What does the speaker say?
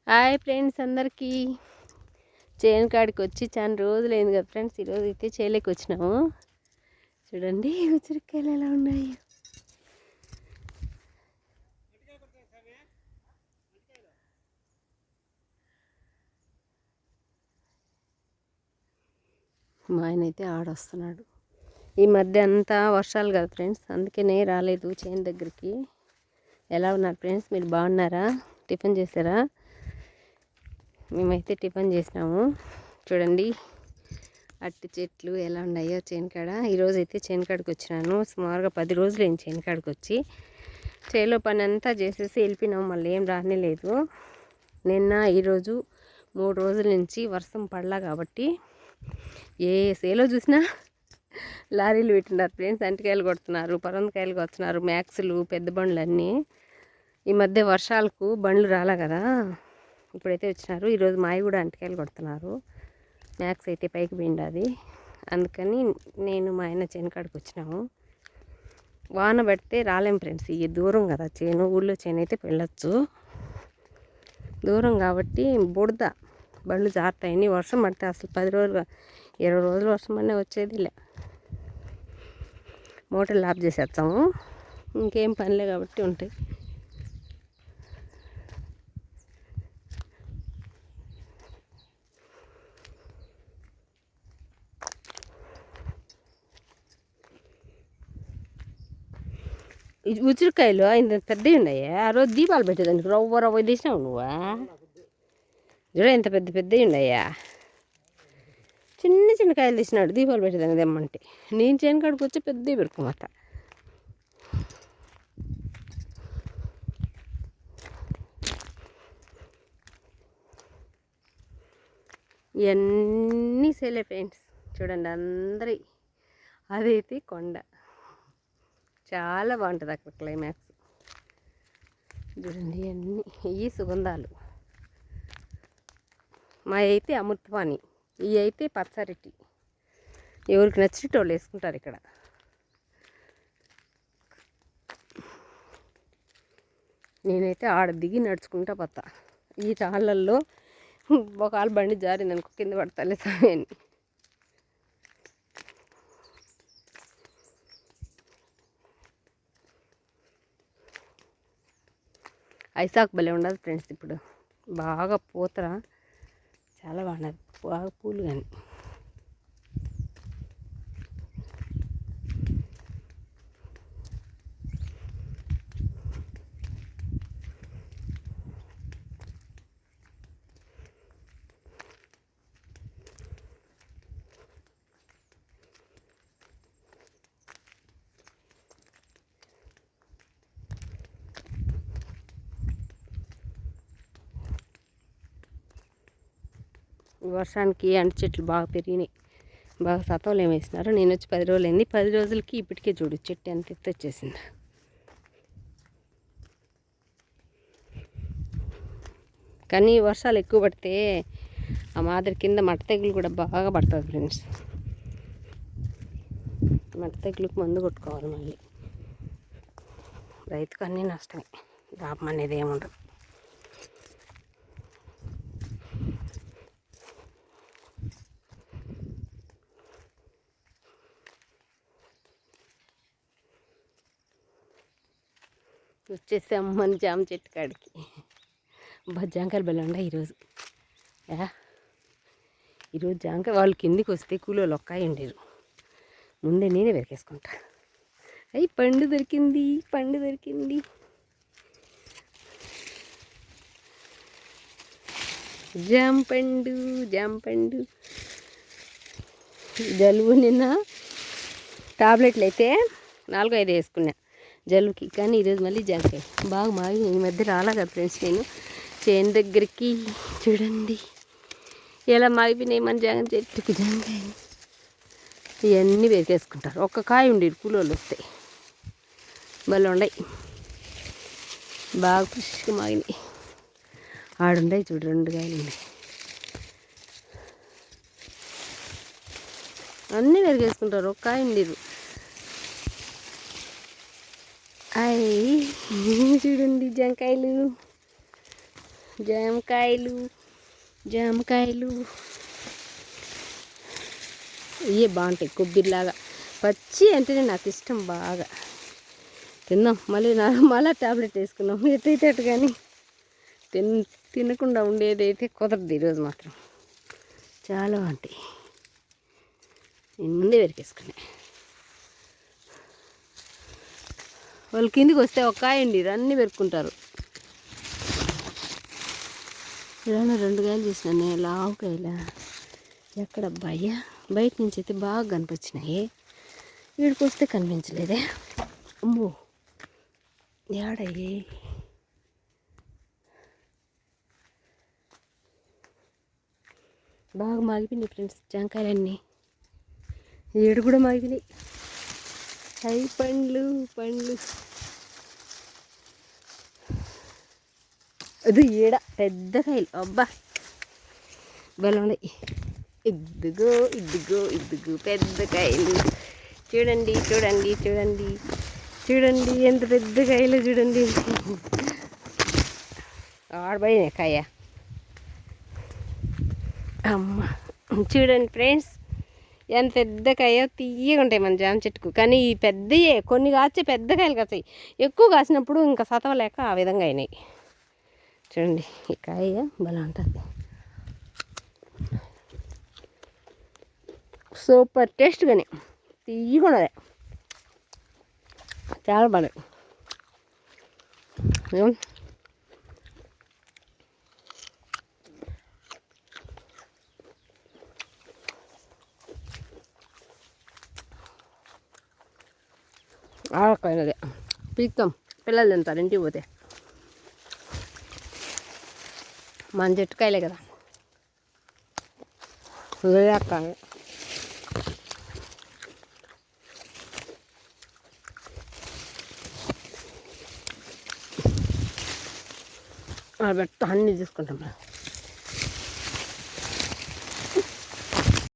Hi friends అందరికీ చేను కాడికి వచ్చి చాలా రోజులైంది కదా ఫ్రెండ్స్. ఈరోజు అయితే చేలేకి వచ్చినాము. చూడండి ఉసిరికాయలు ఎలా ఉన్నాయి. మా ఆయన అయితే ఆడొస్తున్నాడు. ఈ మధ్య అంతా వర్షాలు కదా ఫ్రెండ్స్, అందుకనే రాలేదు చేను దగ్గరికి. ఎలా ఉన్నారు ఫ్రెండ్స్, మీరు బాగున్నారా? టిఫిన్ చేశారా? మేమైతే టిఫిన్ చేసినాము. చూడండి అట్టి చెట్లు ఎలా ఉన్నాయో చేనుకాడ. ఈరోజు అయితే చేనుకాడికి వచ్చినాను. సుమారుగా 10 రోజులు అయింది చేనుకాడికి వచ్చి. చేలో పని అంతా చేసేసి వెళ్ళిపోయినాము. మళ్ళీ ఏం రానేలేదు. నిన్న ఈరోజు 3 రోజుల నుంచి వర్షం పడలా కాబట్టి ఏ సేలో చూసినా లారీలు పెట్టినారు ఫ్రెండ్స్. అంటికాయలు కొడుతున్నారు, పరందకాయలు కొడుతున్నారు, మ్యాక్స్లు, పెద్ద బండ్లు అన్నీ. ఈ మధ్య వర్షాలకు బండ్లు రాలే కదా, ఇప్పుడైతే వచ్చినారు. ఈరోజు మావి కూడా అంటికాయలు కొడుతున్నారు. మ్యాక్స్ అయితే పైకి పోయింది. అందుకని నేను మా ఆయన చేనుకాడికి వచ్చినాము. వాన పడితే రాలేం ఫ్రెండ్స్, ఇవి దూరం కదా చేను. ఊళ్ళో చేను అయితే వెళ్ళొచ్చు, దూరం కాబట్టి బుడద బండ్లు జారుతాయని. వర్షం పడితే అసలు 10 రోజులు 20 రోజులు వర్షం అనే వచ్చేది లే. మోటార్లు ఆఫ్ చేసేస్తాము, ఇంకేం పనిలే కాబట్టి ఉంటాయి. ఉసిరికాయలు ఇంత పెద్దవి ఉన్నాయా? ఆ రోజు దీపాలు పెట్టేదానికి రవ్వ రవ్వ తీసినావు నువ్వా? చూడ ఎంత పెద్ద పెద్దవి ఉన్నాయా. చిన్న చిన్న కాయలు తీసినాడు దీపాలు పెట్టేదానికి తెమ్మంటే. నేను చేను కాడికి వచ్చి పెద్దవి పెరుకోమాట. ఇవన్నీ సేలే ఫ్రెండ్స్. చూడండి అందరి అదైతే కొండ చాలా బాగుంటుంది అక్కడ క్లైమాక్స్. చూడండి అన్నీ ఇవి సుగంధాలు. మా అయితే అమృతపాణి, ఇవి అయితే పచ్చరటి. ఎవరికి నచ్చినట్టు వాళ్ళు వేసుకుంటారు ఇక్కడ. నేనైతే ఆడ దిగి నడుచుకుంటా పోతా. ఈ తాళ్ళల్లో ఒకవేళ బండి జారింది అనుకో కింద పడతాలే సమయాన్ని. ఐసాక్ భలే ఉండదు ఫ్రెండ్స్. ఇప్పుడు బాగా పూతరా చాలా బాగున్నది, బాగా పూలు. కానీ ఈ వర్షానికి అంటి చెట్లు బాగా పెరిగినాయి, బాగా సతవలు ఏమేసినారు. నేను వచ్చి 10 రోజులు అయింది. 10 రోజులకి ఇప్పటికే చూడు చెట్టు ఎంత ఎత్తు వచ్చేసింది. కానీ వర్షాలు ఎక్కువ పడితే ఆ మాదిరి కింద మట్ట తెగులు కూడా బాగా పడుతుంది ఫ్రెండ్స్. మట్ట తెగులకు మందు కొట్టుకోవాలి. మళ్ళీ రైతుకు అన్నీ నష్టమే, లాభం అనేది ఏముండదు. వచ్చేసాం మన జామ చెట్టు కాడికి. జాంకాయలు బెల్లం ఉండే ఈరోజు. ఈరోజు జాంకాయ వాళ్ళు కిందికి వస్తే కూలోళ్ళు ఒక్కాయ ఉండేరు. ముందే నేనే వెరికేసుకుంటా. అయ్యి పండు దొరికింది, పండు దొరికింది. జామ పండు, జామ పండు. జలుబు నిన్న టాబ్లెట్లు అయితే 4-5 వేసుకున్నా జలుబుకి. కానీ ఈరోజు మళ్ళీ జాంకాయ బాగా మాగి. ఈ మధ్య రాలా కదా ఫ్రెండ్స్ నేను చేను దగ్గరికి. చూడండి ఎలా మాగిపోయినాయి మన జాంకాయ చెట్టుకు జాంకాయ. ఇవన్నీ వేసుకుంటారు. ఒక్క కాయ ఉండేది కూలోళ్ళు వస్తే. మళ్ళీ ఉండయి, బాగా ఫ్రెష్గా మాగినాయి. ఆడుండయి చూడు 2 కాయలు ఉన్నాయి. అన్నీ వేసుకుంటారు, ఒక్క కాయ ఉండేరు. అయ్యి చూడండి జాంకాయలు. జామకాయలు జామకాయలు ఇవే బాగుంటాయి, కొబ్బరిలాగా పచ్చి అంటేనే నాకు ఇష్టం బాగా. తిన్నాం, మళ్ళీ టాబ్లెట్ వేసుకున్నాం. ఎట్టయితే కానీ తినకుండా ఉండేదైతే కుదరదు ఈరోజు మాత్రం. చాలా బాగుంటాయి. నేను ముందే వెరికేసుకున్నా. వాళ్ళు కిందికి వస్తే ఒక కాయ అండి అన్నీ పెరుక్కుంటారు. ఇలా 2 కాయలు చేసినాను, లావుకాయలా ఎక్కడ అబ్బాయ్యా. బయట నుంచి అయితే బాగా కనిపించినాయి, వీడికి వస్తే కనిపించలేదే. అమ్మో ఏడయ్యే. బాగా మాగిపోయినాయి ఫ్రెండ్స్ జాంకాయలన్నీ. ఏడు కూడా మాగిపోయినాయి. అవి పండ్లు అది ఏడ పెద్ద కాయలు, అబ్బా బలఉన్నాయి. ఇద్దుగో పెద్ద కాయలు. చూడండి ఎంత పెద్ద కాయలు చూడండి. ఆడబోయినాయి కాయ. అమ్మ చూడండి ఫ్రెండ్స్ ఎంత పెద్ద కాయ, తీయగా ఉంటాయి మన జామ చెట్టుకు. కానీ ఈ పెద్దయే కొన్ని కాచే పెద్ద కాయలు కాస్తాయి. ఎక్కువ కాసినప్పుడు ఇంకా సతవలేక ఆ విధంగా అయినాయి. చూడండి ఈ కాయ బలం ఉంటుంది. సూపర్ టేస్ట్, కానీ తీయగా ఉన్నది, చాలా బాగుంది. ఆడకాయనది పీక్తాం, పిల్లలు తింటారు ఇంటికి పోతే. మన చెట్టుకాయలే కదా. వేకాయ పెడతా, అన్నీ తీసుకుంటాం.